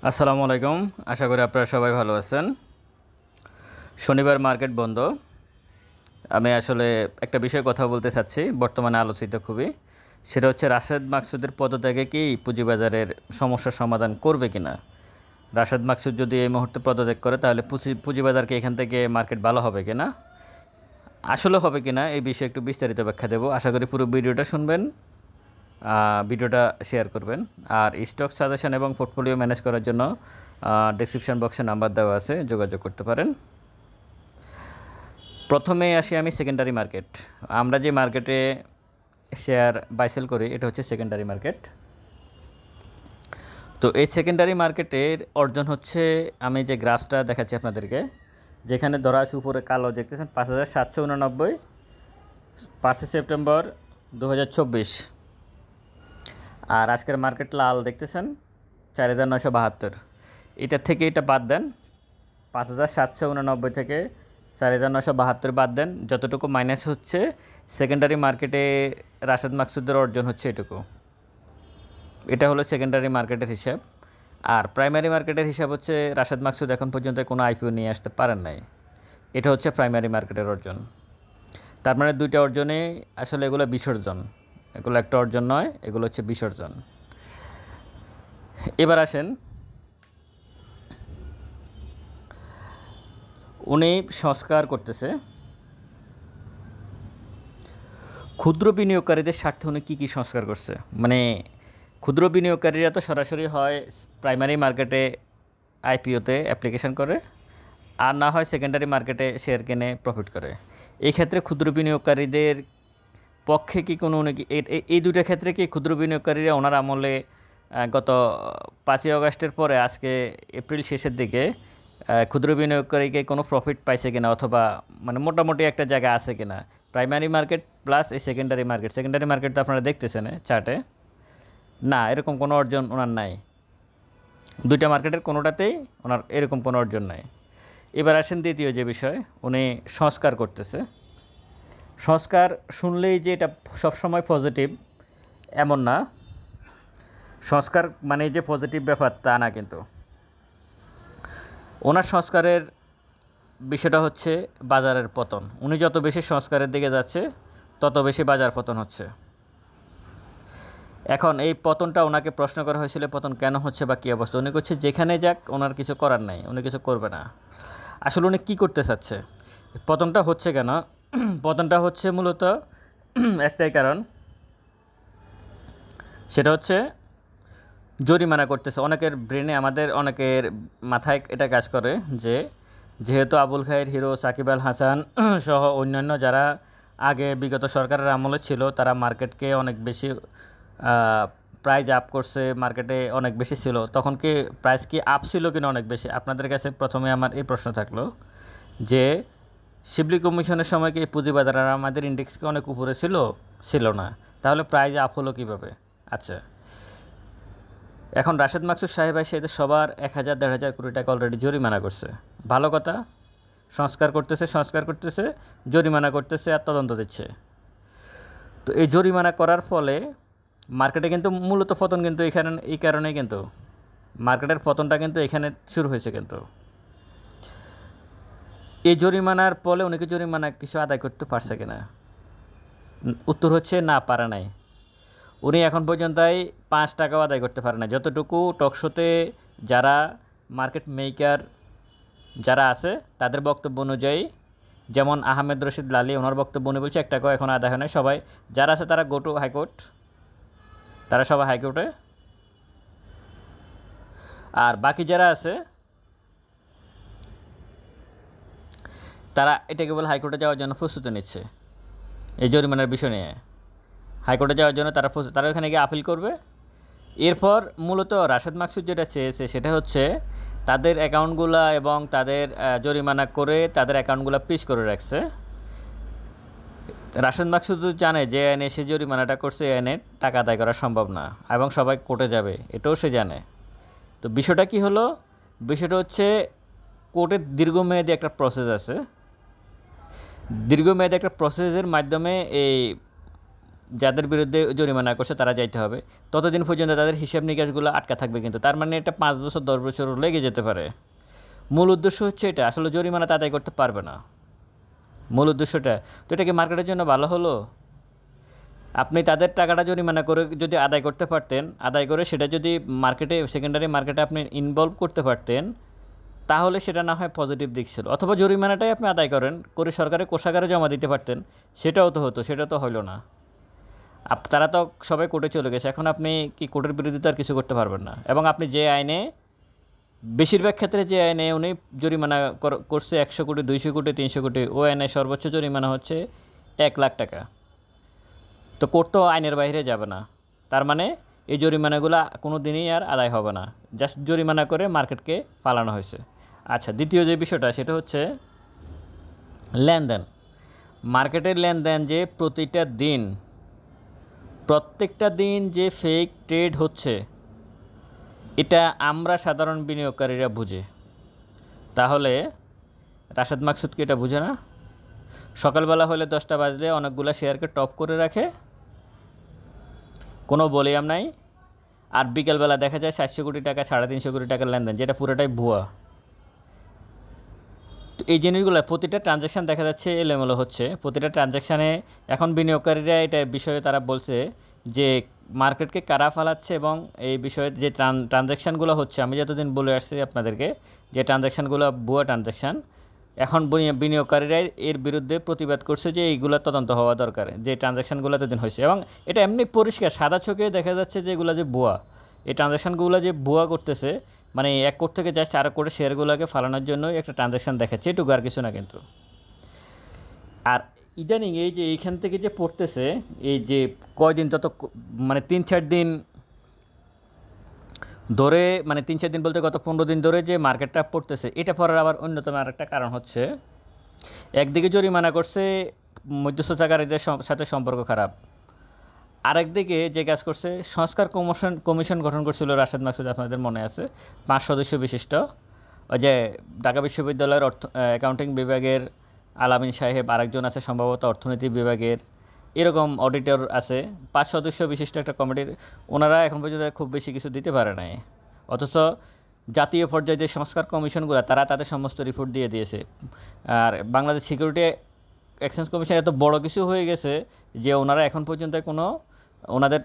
আসসালামু আলাইকুম। আশা করি আপনারা সবাই ভালো আছেন। শনিবার মার্কেট বন্ধ। আমি আসলে একটা বিষয়ে কথা বলতে চাচ্ছি, বর্তমানে আলোচিত খুবই। সেটা হচ্ছে রাশেদ মাকসুদের পদত্যাগে কি পুঁজিবাজারের সমস্যার সমাধান করবে কিনা। রাশেদ মাকসুদ যদি এই মুহূর্তে পদত্যাগ করে তাহলে পুঁজিবাজারকে এখান থেকে মার্কেট ভালো হবে কিনা, আসলে হবে কিনা, এই বিষয়ে একটু বিস্তারিত ব্যাখ্যা দেবো। আশা করি পুরো ভিডিওটা শুনবেন, ভিডিওটা শেয়ার করবেন। আর স্টক সাজেশন এবং পোর্টফোলিও ম্যানেজ করার জন্য ডেসক্রিপশন বক্সে নাম্বার দেওয়া আছে, যোগাযোগ করতে পারেন। প্রথমে আসি আমি সেকেন্ডারি মার্কেট। আমরা যে মার্কেটে শেয়ার বাইসেল করি এটা হচ্ছে সেকেন্ডারি মার্কেট। তো এই সেকেন্ডারি মার্কেটের অর্জন হচ্ছে, আমি যে গ্রাফটা দেখাচ্ছি আপনাদেরকে, যেখানে ধরা আছে উপরে কালো দেখতেছেন 5789, 5 সেপ্টেম্বর 2024। আর আজকের মার্কেট লাল দেখতেছেন 4972। এটার থেকে এটা বাদ দেন, 5789 থেকে 4972 বাদ দেন, যতটুকু মাইনাস হচ্ছে সেকেন্ডারি মার্কেটে রাশেদ মাকসুদের অর্জন হচ্ছে এটুকু। এটা হলো সেকেন্ডারি মার্কেটের হিসাব। আর প্রাইমারি মার্কেটের হিসাব হচ্ছে রাশেদ মাকসুদ এখন পর্যন্ত কোনো আইপিও নিয়ে আসতে পারেন নাই। এটা হচ্ছে প্রাইমারি মার্কেটের অর্জন। তার মানে দুইটা অর্জনে আসলে এগুলো বিসর্জন, এগুলো একটা অর্জন নয়, এগুলো হচ্ছে বিসর্জন। এবার আসেন, উনি সংস্কার করতেছে ক্ষুদ্র বিনিয়োগকারীদের স্বার্থে। উনি কী কী সংস্কার করছে, মানে ক্ষুদ্র বিনিয়োগকারীরা তো সরাসরি হয় প্রাইমারি মার্কেটে আইপিওতে অ্যাপ্লিকেশন করে, আর না হয় সেকেন্ডারি মার্কেটে শেয়ার কিনে প্রফিট করে। এই ক্ষেত্রে ক্ষুদ্র বিনিয়োগকারীদের পক্ষে কি কোনো উনি এই দুটো ক্ষেত্রে কি ক্ষুদ্র বিনিয়োগকারীরা ওনার আমলে গত 5ই আগস্টের পরে আজকে এপ্রিল শেষের দিকে ক্ষুদ্র বিনিয়োগকারীকে কোনো প্রফিট পাইছে কিনা, অথবা মানে মোটামুটি একটা জায়গা আছে কিনা প্রাইমারি মার্কেট প্লাস এই সেকেন্ডারি মার্কেট। সেকেন্ডারি মার্কেট তো আপনারা দেখতেছেন চার্টে, না এরকম কোনো অর্জন ওনার নাই। দুইটা মার্কেটের কোনোটাতেই ওনার এরকম কোনো অর্জন নাই। এবার আসেন দ্বিতীয় যে বিষয়, উনি সংস্কার করতেছে। সংস্কার শুনলেই যে এটা সবসময় পজিটিভ এমন না, সংস্কার মানে যে পজিটিভ ব্যাপার তা না। কিন্তু ওনার সংস্কারের বিষয়টা হচ্ছে বাজারের পতন। উনি যত বেশি সংস্কারের দিকে যাচ্ছে তত বেশি বাজার পতন হচ্ছে। এখন এই পতনটা ওনাকে প্রশ্ন করা হয়েছিল, পতন কেন হচ্ছে বা কী অবস্থা। উনি করছে যেখানে যাক ওনার কিছু করার নাই, উনি কিছু করবে না। আসলে উনি কী করতে চাচ্ছে, পতনটা হচ্ছে কেন? পতনটা হচ্ছে মূলত একটাই কারণ, সেটা হচ্ছে জরিমানা করতেছে। অনেকের ব্রেনে, আমাদের অনেকের মাথায় এটা কাজ করে যে যেহেতু আবুল খায়ের হিরো, সাকিব আল হাসান সহ অন্যান্য যারা আগে বিগত সরকারের আমলে ছিল, তারা মার্কেটকে অনেক বেশি প্রাইস আপ করছে, মার্কেটে অনেক বেশি ছিল, তখন কি প্রাইস কি আপ ছিল কিনা অনেক বেশি? আপনাদের কাছে প্রথমে আমার এই প্রশ্ন থাকলো যে শিবলি কমিশনের সময় কি পুঁজিবাজার আর আমাদের ইন্ডেক্সকে অনেক উপরে ছিল? ছিল না। তাহলে প্রাইস আপ হলো কীভাবে? আচ্ছা, এখন রাশেদ মাকসুদ সাহেব এসে এদের সবার 1000-1500 কোটি টাকা অলরেডি জরিমানা করছে। ভালো কথা, সংস্কার করতেছে, জরিমানা করতেছে আর তদন্ত দিচ্ছে। তো এই জরিমানা করার ফলে মার্কেটে কিন্তু মূলত পতন কিন্তু এখানে এই কারণেই, কিন্তু মার্কেটের পতনটা কিন্তু এখানে শুরু হয়েছে। কিন্তু এই জরিমানার ফলে উনি কি জরিমানা কিছু আদায় করতে পারছে কিনা? উত্তর হচ্ছে না, পারে নাই। উনি এখন পর্যন্তই 5 টাকাও আদায় করতে পারে না। যতটুকু টকশোতে যারা মার্কেট মেকার যারা আছে তাদের বক্তব্য অনুযায়ী, যেমন আহমেদ রশিদ লালি, ওনার বক্তব্য উনি বলছে 1 টাকাও এখন আদায় হয় না। সবাই যারা আছে তারা গো টু হাইকোর্ট, তারা সবাই হাইকোর্টে। আর বাকি যারা আছে তারা এটা কেবল হাইকোর্টে যাওয়ার জন্য প্রস্তুতি নিচ্ছে। এই জরিমানার বিষয় নিয়ে হাইকোর্টে যাওয়ার জন্য তারা ওখানে গিয়ে আপিল করবে। এরপর মূলত রাশেদ মাকসুদ যেটা চেয়েছে সেটা হচ্ছে তাদের অ্যাকাউন্টগুলো এবং তাদের জরিমানা করে তাদের অ্যাকাউন্টগুলো পিস করে রাখছে। রাশেদ মাকসুদ জানে যে আইনে সে জরিমানাটা করছে, এই আইনে টাকা আদায় করা সম্ভব না এবং সবাই কোর্টে যাবে, এটাও সে জানে। তো বিষয়টা কি হলো? বিষয়টা হচ্ছে কোর্টের দীর্ঘমেয়াদী একটা প্রসেস আছে। দীর্ঘমেয়াদী একটা প্রসেসের মাধ্যমে এই যাদের বিরুদ্ধে জরিমানা করছে তারা যাইতে হবে, ততদিন পর্যন্ত তাদের হিসাব নিকাশগুলো আটকা থাকবে। কিন্তু তার মানে এটা 5 বছর 10 বছর লেগে যেতে পারে। মূল উদ্দেশ্য হচ্ছে এটা, আসলে জরিমানা তো আদায় করতে পারবে না মূল উদ্দেশ্যটা। তো এটা কি মার্কেটের জন্য ভালো হলো? আপনি তাদের টাকাটা জরিমানা করে যদি আদায় করতে পারতেন, আদায় করে সেটা যদি মার্কেটে, সেকেন্ডারি মার্কেটে আপনি ইনভলভ করতে পারতেন, তাহলে সেটা না হয় পজিটিভ দিক ছিল। অথবা জরিমানাটাই আপনি আদায় করে সরকারের কোষাগারে জমা দিতে পারতেন, সেটাও তো হতো। সেটা তো হলো না। তারা তো সবাই কোর্টে চলে গেছে, এখন আপনি কি কোর্টের বিরুদ্ধে আর কিছু করতে পারবেন না। এবং আপনি যে আইনে, বেশিরভাগ ক্ষেত্রে যে আইনে উনি জরিমানা করছে 100 কোটি, 200 কোটি, 300 কোটি, ওই আইনে সর্বোচ্চ জরিমানা হচ্ছে 1 লাখ টাকা। তো কোর্ট তো আইনের বাইরে যাবে না, তার মানে এই জরিমানাগুলো কোনো দিনই আর আদায় হবে না, জাস্ট জরিমানা করে মার্কেটকে পালানো হয়েছে। আচ্ছা, দ্বিতীয় যে বিষয়টা সেটা হচ্ছে লেনদেন। মার্কেটের লেনদেন যে প্রত্যেকটা দিন যে ফেক ট্রেড হচ্ছে, এটা আমরা সাধারণ বিনিয়োগকারীরা বুঝি। তাহলে রাশেদ মাকসুদ কি এটা বুঝে না? সকালবেলা হলে 10টা বাজলে অনেকগুলো শেয়ারকে টপ করে রাখে, কোনো ভলিউম নাই, আর বিকেলবেলা দেখা যায় 700 কোটি টাকা, 350 কোটি টাকার লেনদেন, যেটা পুরোটাই ভুয়া। তো এই জিনিসগুলো প্রতিটা ট্রানজ্যাকশান দেখা যাচ্ছে এলোমেলো হচ্ছে। প্রতিটা ট্রানজ্যাকশানে এখন বিনিয়োগকারীরা এটা বিষয়ে তারা বলছে যে মার্কেটকে কারা ফালাচ্ছে, এবং এই বিষয়ে যে ট্রানজ্যাকশানগুলো হচ্ছে, আমি যতদিন বলে আসছি আপনাদেরকে যে ট্রানজ্যাকশানগুলো ভুয়া ট্রানজ্যাকশান, এখন বিনিয়োগকারীরাই এর বিরুদ্ধে প্রতিবাদ করছে যে এইগুলো তদন্ত হওয়া দরকার, যে ট্রানজ্যাকশানগুলো এতদিন হয়েছে। এবং এটা এমনি পরিষ্কার সাদা চোখে দেখা যাচ্ছে যে এগুলো যে ভুয়া, এই ট্রানজ্যাকশানগুলো যে ভুয়া করতেছে, মানে এক কোট থেকে জাস্ট আরেক কোটে শেয়ারগুলোকে ফালানোর জন্যই একটা ট্রানজ্যাকশান দেখাচ্ছে, এটুকু আর কিছু না। কিন্তু আর ইদানিং এই যে এইখান থেকে যে পড়তেছে, এই যে কয়দিন মানে 3-4 দিন ধরে, মানে 3-4 দিন বলতে গত 15 দিন ধরে যে মার্কেটটা পড়তেছে, এটা পড়ার আবার অন্যতম আরেকটা কারণ হচ্ছে, একদিকে জরিমানা করছে মধ্যস্থতাকারীদের সাথে সম্পর্ক খারাপ, আরেকদিকে যে কাজ করছে, সংস্কার কমিশন গঠন করছিল রাশেদ মাকসুদ, আপনাদের মনে আছে, 5 সদস্য বিশিষ্ট। ওই যে ঢাকা বিশ্ববিদ্যালয়ের অ্যাকাউন্টিং বিভাগের আলামিন সাহেব, আরেকজন আছে সম্ভবত অর্থনীতি বিভাগের, এরকম অডিটর আছে, 5 সদস্য বিশিষ্ট একটা কমিটির। ওনারা এখন পর্যন্ত খুব বেশি কিছু দিতে পারে নাই, অথচ জাতীয় পর্যায়ে যে সংস্কার কমিশনগুলো তারা তাদের সমস্ত রিপোর্ট দিয়ে দিয়েছে। আর বাংলাদেশ সিকিউরিটি এক্সচেঞ্জ কমিশন এত বড় কিছু হয়ে গেছে যে ওনারা এখন পর্যন্ত কোনো ওনাদের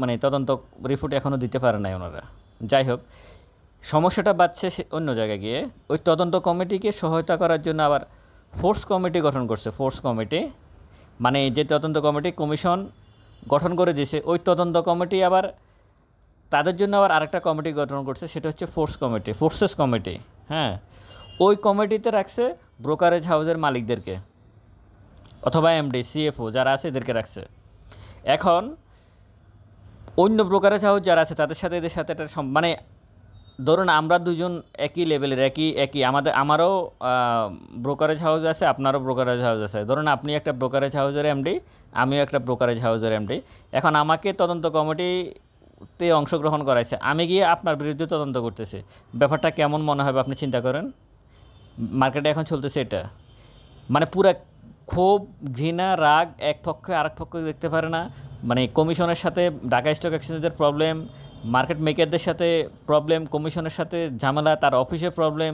মানে তদন্ত রিপোর্ট এখনও দিতে পারে নাই ওনারা। যাই হোক, সমস্যাটা বাড়ছে অন্য জায়গায় গিয়ে। ওই তদন্ত কমিটিকে সহায়তা করার জন্য আবার ফোর্স কমিটি গঠন করছে। ফোর্স কমিটি মানে যে তদন্ত কমিশন গঠন করে দিয়েছে, ওই তদন্ত কমিটি আবার তাদের জন্য আবার আরেকটা কমিটি গঠন করছে, সেটা হচ্ছে ফোর্সেস কমিটি। হ্যাঁ, ওই কমিটিতে রাখছে ব্রোকারেজ হাউসের মালিকদেরকে, অথবা এমডি, সিএফও যারা আছে এদেরকে রাখছে। এখন অন্য ব্রোকারেজ হাউস যারা আছে তাদের সাথে এদের সাথে একটা মানে ধরুন আমরা দুজন একই লেভেলের, একই আমারও ব্রোকারেজ হাউস আছে, আপনারও ব্রোকারেজ হাউস আছে। ধরুন আপনি একটা ব্রোকারেজ হাউসের এমডি, আমিও একটা ব্রোকারেজ হাউসের এমডি। এখন আমাকে তদন্ত কমিটিতে অংশগ্রহণ করাইছে, আমি গিয়ে আপনার বিরুদ্ধে তদন্ত করতেছি, ব্যাপারটা কেমন মনে হবে আপনি চিন্তা করেন। মার্কেটে এখন চলতেছে এটা, মানে পুরা ক্ষোভ, ঘৃণা, রাগ, এক পক্ষে আরেক পক্ষ দেখতে পারে না। মানে কমিশনের সাথে ঢাকা স্টক এক্সচেঞ্জের প্রবলেম, মার্কেট মেকারদের সাথে প্রবলেম, কমিশনের সাথে ঝামেলা, তার অফিসে প্রবলেম।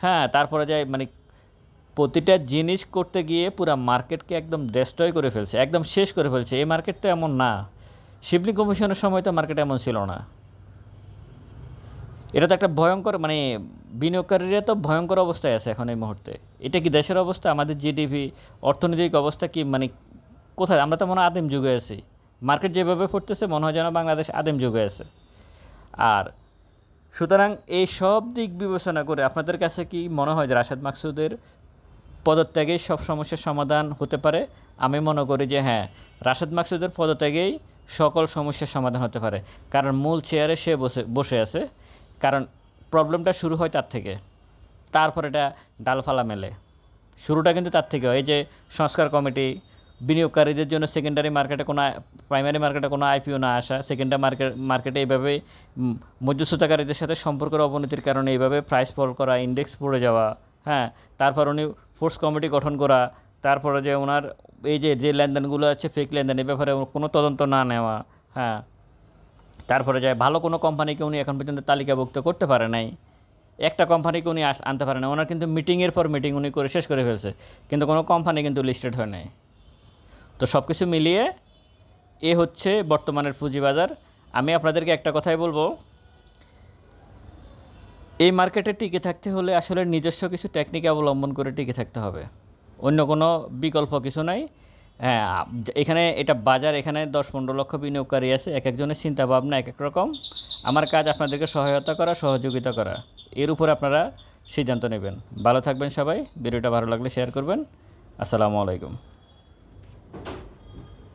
হ্যাঁ, তারপরে যায় মানে প্রতিটা জিনিস করতে গিয়ে পুরো মার্কেটকে একদম ডেস্ট্রয় করে ফেলছে, একদম শেষ করে ফেলছে। এই মার্কেট তো এমন না, শিবলি কমিশনের সময় তো মার্কেট এমন ছিল না। এটা তো একটা ভয়ঙ্কর, মানে বিনিয়োগকারীরা তো ভয়ঙ্কর অবস্থায় আছে এখন এই মুহূর্তে। এটা কি দেশের অবস্থা, আমাদের জিডিপি, অর্থনৈতিক অবস্থা কি, মানে কোথায়? আমরা তো মনে হয় আদিম যুগে আছি। মার্কেট যেভাবে পড়তেছে মনে হয় যেন বাংলাদেশ আদিম যুগে আছে। আর সুতরাং এই সব দিক বিবেচনা করে আপনাদের কাছে কি মনে হয় যে রাশেদ মাকসুদের পদত্যাগেই সব সমস্যার সমাধান হতে পারে? আমি মনে করি যে হ্যাঁ, রাশেদ মাকসুদের পদত্যাগেই সকল সমস্যার সমাধান হতে পারে। কারণ মূল চেয়ারে সে বসে আছে, কারণ প্রবলেমটা শুরু হয় তার থেকে, তারপর এটা ডালফালা মেলে। শুরুটা কিন্তু তার থেকে হয়। এই যে সংস্কার কমিটি, বিনিয়োগকারীদের জন্য সেকেন্ডারি মার্কেটে কোনো, প্রাইমারি মার্কেটে কোনো আইপিও না আসা, সেকেন্ডারি মার্কেটে এইভাবে মধ্যস্থতাকারীদের সাথে সম্পর্কের অবনতির কারণে এইভাবে প্রাইস ফল করা, ইন্ডেক্স পড়ে যাওয়া। হ্যাঁ, তারপর উনি ফোর্স কমিটি গঠন করা, তারপরে যে ওনার এই যে লেনদেনগুলো আছে ফেক লেনদেন, এই ব্যাপারে কোনো তদন্ত না নেওয়া, হ্যাঁ। তারপরে যায় ভালো কোনো কোম্পানিকে উনি এখন পর্যন্ত তালিকাভুক্ত করতে পারে নাই, একটা কোম্পানিকে উনি আনতে পারে না। ওনার কিন্তু মিটিংয়ের পর মিটিং উনি করে শেষ করে ফেলছে, কিন্তু কোনো কোম্পানি কিন্তু লিস্টেড হয় নাই। তো সব কিছু মিলিয়ে এ হচ্ছে বর্তমানের পুঁজিবাজার। আমি আপনাদেরকে একটা কথাই বলবো, এই মার্কেটে টিকে থাকতে হলে আসলে নিজস্ব কিছু টেকনিক অবলম্বন করে টিকে থাকতে হবে, অন্য কোনো বিকল্প কিছু নাই। হ্যাঁ, এখানে এটা বাজার, এখানে 10-15 লক্ষ বিনিয়োগকারী আছে, এক একজনের চিন্তাভাবনা এক এক রকম। আমার কাজ আপনাদেরকে সহায়তা করা, সহযোগিতা করা, এর উপর আপনারা সিদ্ধান্ত নেবেন। ভালো থাকবেন সবাই, ভিডিওটা ভালো লাগলে শেয়ার করবেন। আসসালামু আলাইকুম।